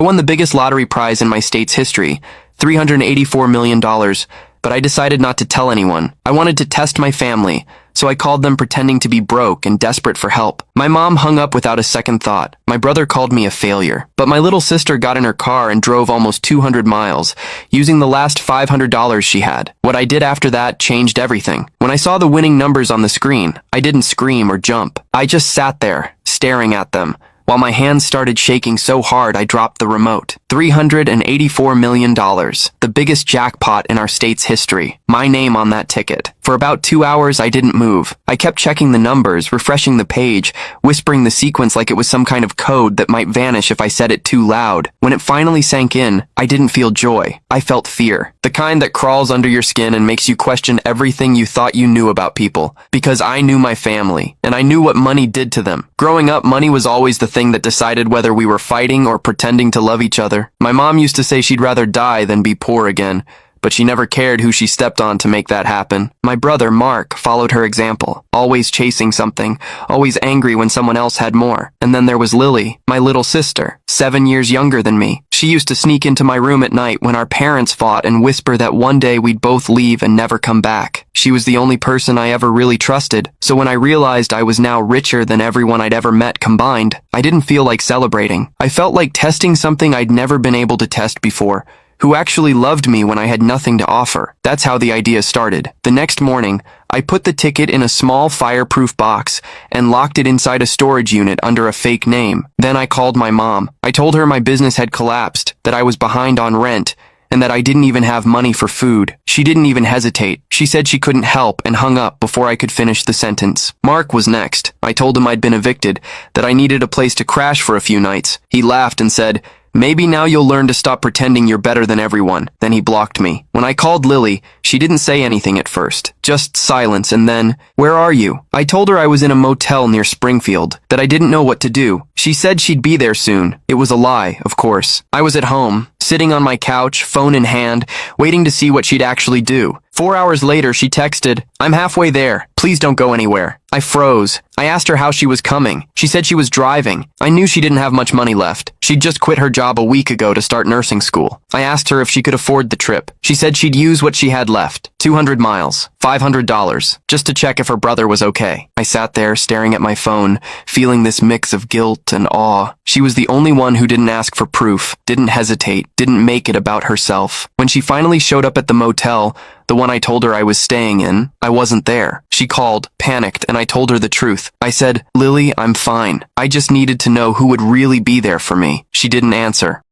I won the biggest lottery prize in my state's history, $384 million, but I decided not to tell anyone. I wanted to test my family, so I called them pretending to be broke and desperate for help. My mom hung up without a second thought. My brother called me a failure. But my little sister got in her car and drove almost 200 miles, using the last $500 she had. What I did after that changed everything. When I saw the winning numbers on the screen, I didn't scream or jump. I just sat there, staring at them, while my hands started shaking so hard I dropped the remote. $384 million, the biggest jackpot in our state's history. My name on that ticket. For about 2 hours, I didn't move. I kept checking the numbers, refreshing the page, whispering the sequence like it was some kind of code that might vanish if I said it too loud. When it finally sank in, I didn't feel joy. I felt fear. The kind that crawls under your skin and makes you question everything you thought you knew about people. Because I knew my family, and I knew what money did to them. Growing up, money was always the thing that decided whether we were fighting or pretending to love each other. My mom used to say she'd rather die than be poor again, but she never cared who she stepped on to make that happen. My brother, Mark, followed her example, always chasing something, always angry when someone else had more. And then there was Lily, my little sister, 7 years younger than me. She used to sneak into my room at night when our parents fought and whisper that one day we'd both leave and never come back. She was the only person I ever really trusted, so when I realized I was now richer than everyone I'd ever met combined, I didn't feel like celebrating. I felt like testing something I'd never been able to test before. Who actually loved me when I had nothing to offer. That's how the idea started. The next morning, I put the ticket in a small fireproof box and locked it inside a storage unit under a fake name. Then I called my mom. I told her my business had collapsed, that I was behind on rent, and that I didn't even have money for food. She didn't even hesitate. She said she couldn't help and hung up before I could finish the sentence. Mark was next. I told him I'd been evicted, that I needed a place to crash for a few nights. He laughed and said, "Maybe now you'll learn to stop pretending you're better than everyone." Then he blocked me. When I called Lily, she didn't say anything at first. Just silence and then, "Where are you?" I told her I was in a motel near Springfield, that I didn't know what to do. She said she'd be there soon. It was a lie, of course. I was at home, sitting on my couch, phone in hand, waiting to see what she'd actually do. 4 hours later, she texted, "I'm halfway there. Please don't go anywhere." I froze. I asked her how she was coming. She said she was driving. I knew she didn't have much money left. She'd just quit her job a week ago to start nursing school. I asked her if she could afford the trip. She said she'd use what she had left. 200 miles, $500, just to check if her brother was okay. I sat there staring at my phone, feeling this mix of guilt and awe. She was the only one who didn't ask for proof, didn't hesitate, didn't make it about herself. When she finally showed up at the motel, the one I told her I was staying in, I wasn't there. She called, panicked, and I told her the truth. I said, "Lily, I'm fine. I just needed to know who would really be there for me." She didn't answer.